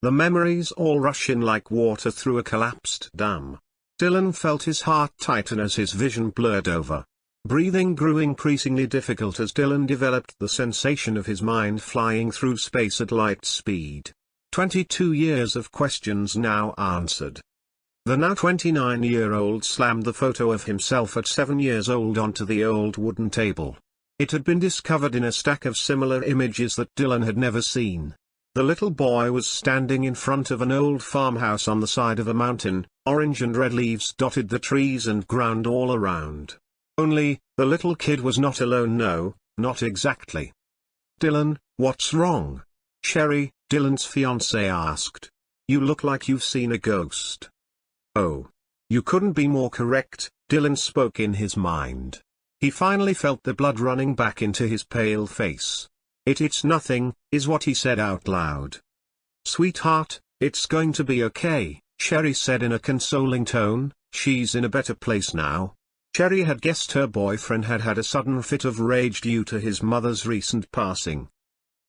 The memories all rush in like water through a collapsed dam. Dylan felt his heart tighten as his vision blurred over. Breathing grew increasingly difficult as Dylan developed the sensation of his mind flying through space at light speed. 22 years of questions now answered. The now 29-year-old slammed the photo of himself at 7 years old onto the old wooden table. It had been discovered in a stack of similar images that Dylan had never seen. The little boy was standing in front of an old farmhouse on the side of a mountain. Orange and red leaves dotted the trees and ground all around. Only, the little kid was not alone. No, not exactly. "Dylan, what's wrong?" Sherry, Dylan's fiancée, asked. "You look like you've seen a ghost." "Oh. You couldn't be more correct," Dylan spoke in his mind. He finally felt the blood running back into his pale face. It's nothing," is what he said out loud. "Sweetheart, it's going to be okay," Sherry said in a consoling tone. "She's in a better place now." Sherry had guessed her boyfriend had had a sudden fit of rage due to his mother's recent passing.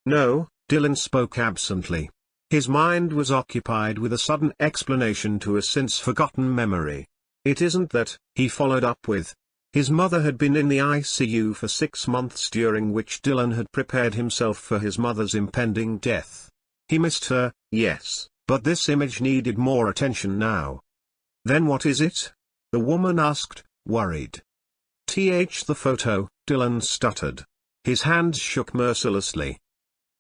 "No," Dylan spoke absently. His mind was occupied with a sudden explanation to a since-forgotten memory. "It isn't that," he followed up with. His mother had been in the ICU for 6 months, during which Dylan had prepared himself for his mother's impending death. He missed her, yes, but this image needed more attention now. "Then what is it?" the woman asked, worried. The photo," Dylan stuttered. His hands shook mercilessly.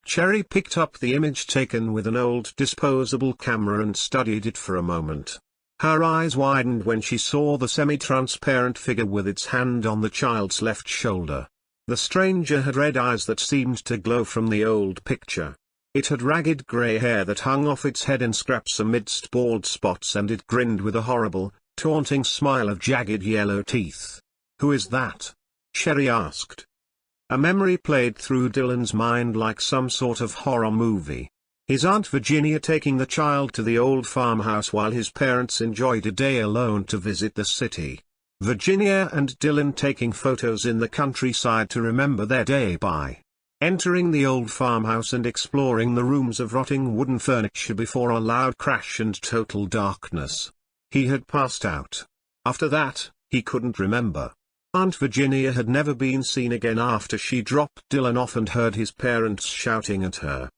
Cherry picked up the image taken with an old disposable camera and studied it for a moment. Her eyes widened when she saw the semi-transparent figure with its hand on the child's left shoulder. The stranger had red eyes that seemed to glow from the old picture. It had ragged grey hair that hung off its head in scraps amidst bald spots, and it grinned with a horrible, taunting smile of jagged yellow teeth. "Who is that?" Sherry asked. A memory played through Dylan's mind like some sort of horror movie. His Aunt Virginia taking the child to the old farmhouse while his parents enjoyed a day alone to visit the city. Virginia and Dylan taking photos in the countryside to remember their day by. Entering the old farmhouse and exploring the rooms of rotting wooden furniture before a loud crash and total darkness. He had passed out. After that, he couldn't remember. Aunt Virginia had never been seen again after she dropped Dylan off and heard his parents shouting at her.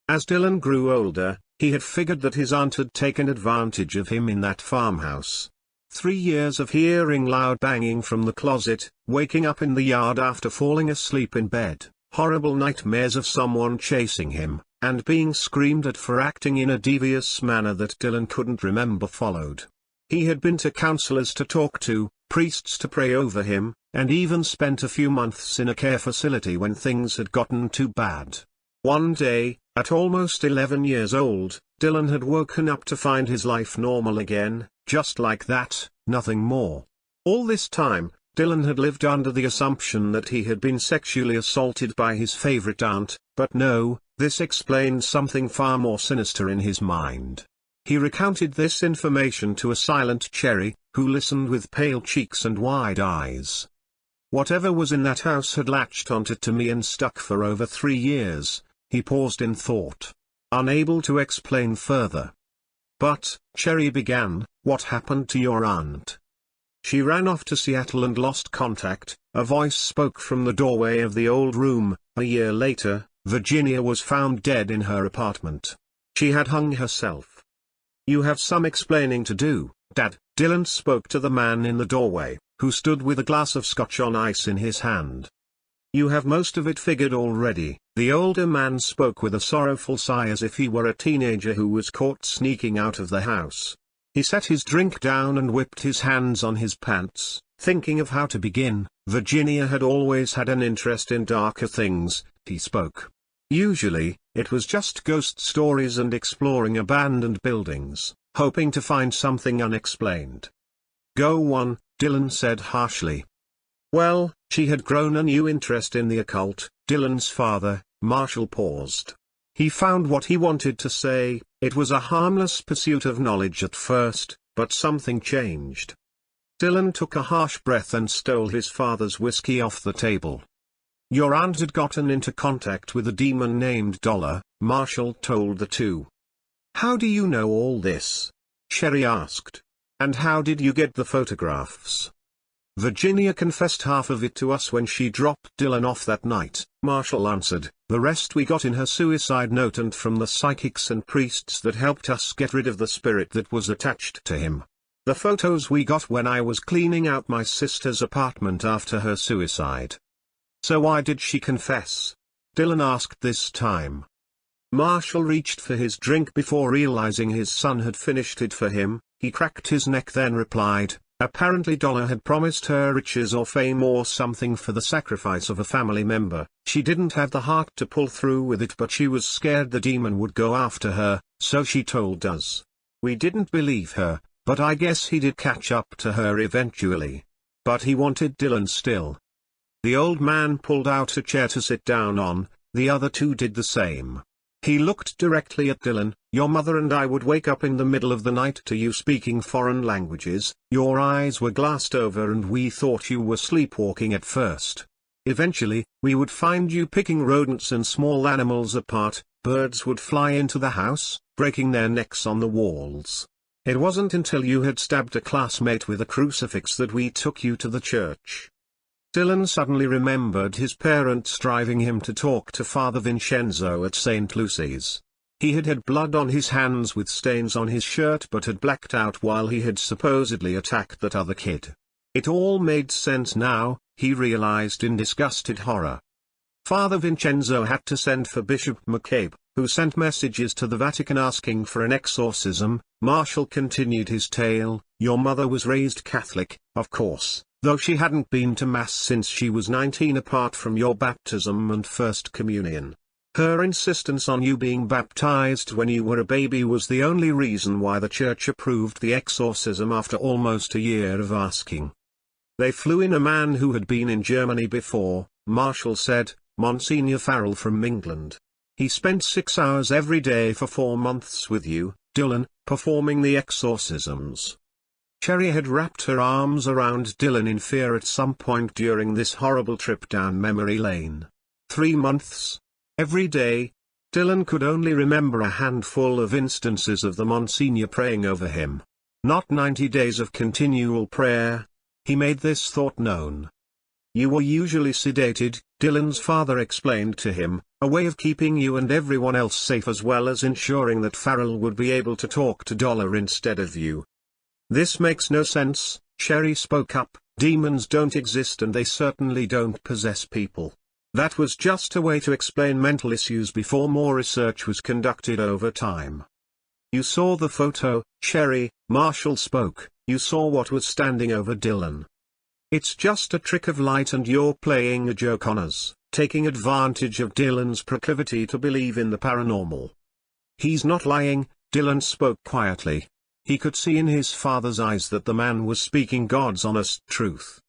As Dylan grew older, he had figured that his aunt had taken advantage of him in that farmhouse. 3 years of hearing loud banging from the closet, waking up in the yard after falling asleep in bed, horrible nightmares of someone chasing him, and being screamed at for acting in a devious manner that Dylan couldn't remember followed. He had been to counselors to talk to, priests to pray over him, and even spent a few months in a care facility when things had gotten too bad. One day, at almost 11 years old, Dylan had woken up to find his life normal again, just like that, nothing more. All this time, Dylan had lived under the assumption that he had been sexually assaulted by his favorite aunt, but no, this explained something far more sinister in his mind. He recounted this information to a silent Cherry, who listened with pale cheeks and wide eyes. "Whatever was in that house had latched onto to me and stuck for over 3 years. He paused in thought, unable to explain further. "But," Cherry began, "what happened to your aunt?" "She ran off to Seattle and lost contact," a voice spoke from the doorway of the old room. "A year later, Virginia was found dead in her apartment. She had hung herself." "You have some explaining to do, Dad," Dylan spoke to the man in the doorway, who stood with a glass of scotch on ice in his hand. "You have most of it figured already," the older man spoke with a sorrowful sigh, as if he were a teenager who was caught sneaking out of the house. He set his drink down and whipped his hands on his pants, thinking of how to begin. "Virginia had always had an interest in darker things," he spoke. "Usually, it was just ghost stories and exploring abandoned buildings, hoping to find something unexplained." "Go on," Dylan said harshly. "Well, she had grown a new interest in the occult." Dylan's father, Marshall, paused. He found what he wanted to say. It was a harmless pursuit of knowledge at first, but something changed. Dylan took a harsh breath and stole his father's whiskey off the table. "Your aunt had gotten into contact with a demon named Dollar," Marshall told the two. "How do you know all this?" Sherry asked. "And how did you get the photographs?" "Virginia confessed half of it to us when she dropped Dylan off that night," Marshall answered. "The rest we got in her suicide note and from the psychics and priests that helped us get rid of the spirit that was attached to him. The photos we got when I was cleaning out my sister's apartment after her suicide." "So why did she confess?" Dylan asked this time. Marshall reached for his drink before realizing his son had finished it for him. He cracked his neck, then replied, "Apparently Dollar had promised her riches or fame or something for the sacrifice of a family member. She didn't have the heart to pull through with it, but she was scared the demon would go after her, so she told us. We didn't believe her, but I guess he did catch up to her eventually. But he wanted Dylan still." The old man pulled out a chair to sit down on. The other two did the same. He looked directly at Dylan. "Your mother and I would wake up in the middle of the night to you speaking foreign languages. Your eyes were glassed over and we thought you were sleepwalking at first. Eventually, we would find you picking rodents and small animals apart. Birds would fly into the house, breaking their necks on the walls. It wasn't until you had stabbed a classmate with a crucifix that we took you to the church." Dylan suddenly remembered his parents driving him to talk to Father Vincenzo at St. Lucy's. He had had blood on his hands with stains on his shirt but had blacked out while he had supposedly attacked that other kid. It all made sense now, he realized in disgusted horror. Father Vincenzo had to send for Bishop McCabe, who sent messages to the Vatican asking for an exorcism. Marshall continued his tale. "Your mother was raised Catholic, of course, though she hadn't been to Mass since she was 19 apart from your baptism and First Communion. Her insistence on you being baptized when you were a baby was the only reason why the church approved the exorcism after almost a year of asking. They flew in a man who had been in Germany before," Marshall said, "Monsignor Farrell from England. He spent 6 hours every day for 4 months with you, Dylan, performing the exorcisms." Cherry had wrapped her arms around Dylan in fear at some point during this horrible trip down memory lane. 3 months? Every day? Dylan could only remember a handful of instances of the Monsignor praying over him. Not 90 days of continual prayer. He made this thought known. "You were usually sedated," Dylan's father explained to him, "a way of keeping you and everyone else safe as well as ensuring that Farrell would be able to talk to Dollar instead of you." "This makes no sense," Cherry spoke up. "Demons don't exist and they certainly don't possess people. That was just a way to explain mental issues before more research was conducted over time." "You saw the photo, Cherry," Marshall spoke. "You saw what was standing over Dylan. It's just a trick of light and you're playing a joke on us, taking advantage of Dylan's proclivity to believe in the paranormal." "He's not lying," Dylan spoke quietly. He could see in his father's eyes that the man was speaking God's honest truth.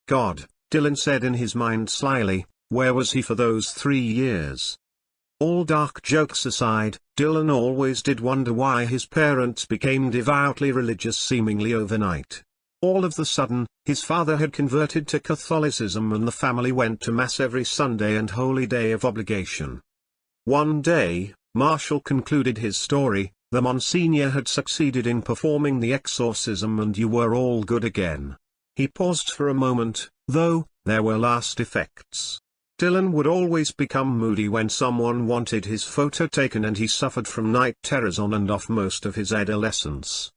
God," Dylan said in his mind slyly, "where was he for those 3 years?" All dark jokes aside, Dylan always did wonder why his parents became devoutly religious seemingly overnight. All of the sudden, his father had converted to Catholicism and the family went to Mass every Sunday and holy day of obligation. One day, Marshall concluded his story, the Monsignor had succeeded in performing the exorcism and you were all good again. He paused for a moment, though, there were last effects. Dylan would always become moody when someone wanted his photo taken and he suffered from night terrors on and off most of his adolescence.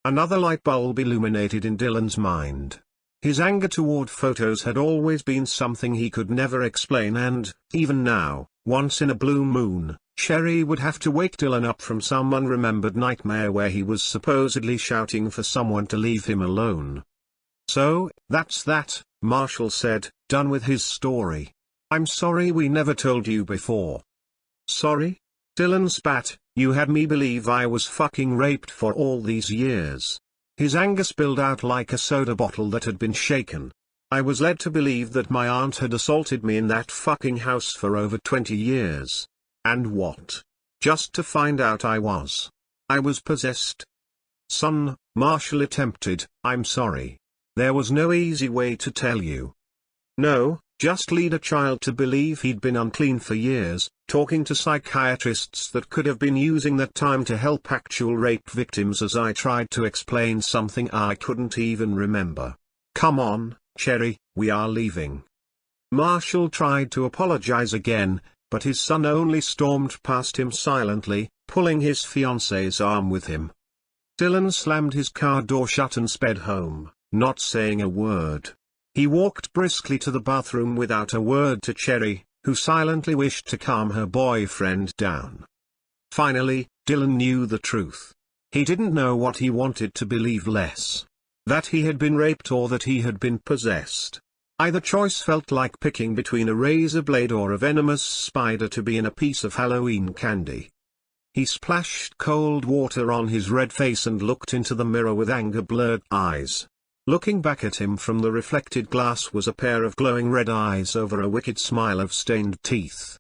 Another light bulb illuminated in Dylan's mind. His anger toward photos had always been something he could never explain and, even now, once in a blue moon, Cherry would have to wake Dylan up from some unremembered nightmare where he was supposedly shouting for someone to leave him alone. "So, that's that," Marshall said, done with his story. "I'm sorry we never told you before." "Sorry?" Dylan spat. "You had me believe I was fucking raped for all these years." His anger spilled out like a soda bottle that had been shaken. "I was led to believe that my aunt had assaulted me in that fucking house for over 20 years. And what? Just to find out I was possessed." "Son," Marshall attempted, "I'm sorry. There was no easy way to tell you." "No, Just lead a child to believe he'd been unclean for years, talking to psychiatrists that could have been using that time to help actual rape victims as I tried to explain something I couldn't even remember. Come on, Cherry, we are leaving. Marshall tried to apologize again, but his son only stormed past him silently, pulling his fiancée's arm with him. Dylan slammed his car door shut and sped home, not saying a word. He walked briskly to the bathroom without a word to Cherry, who silently wished to calm her boyfriend down. Finally, Dylan knew the truth. He didn't know what he wanted to believe less. That he had been raped or that he had been possessed. Either choice felt like picking between a razor blade or a venomous spider to be in a piece of Halloween candy. He splashed cold water on his red face and looked into the mirror with anger-blurred eyes. Looking back at him from the reflected glass was a pair of glowing red eyes over a wicked smile of stained teeth.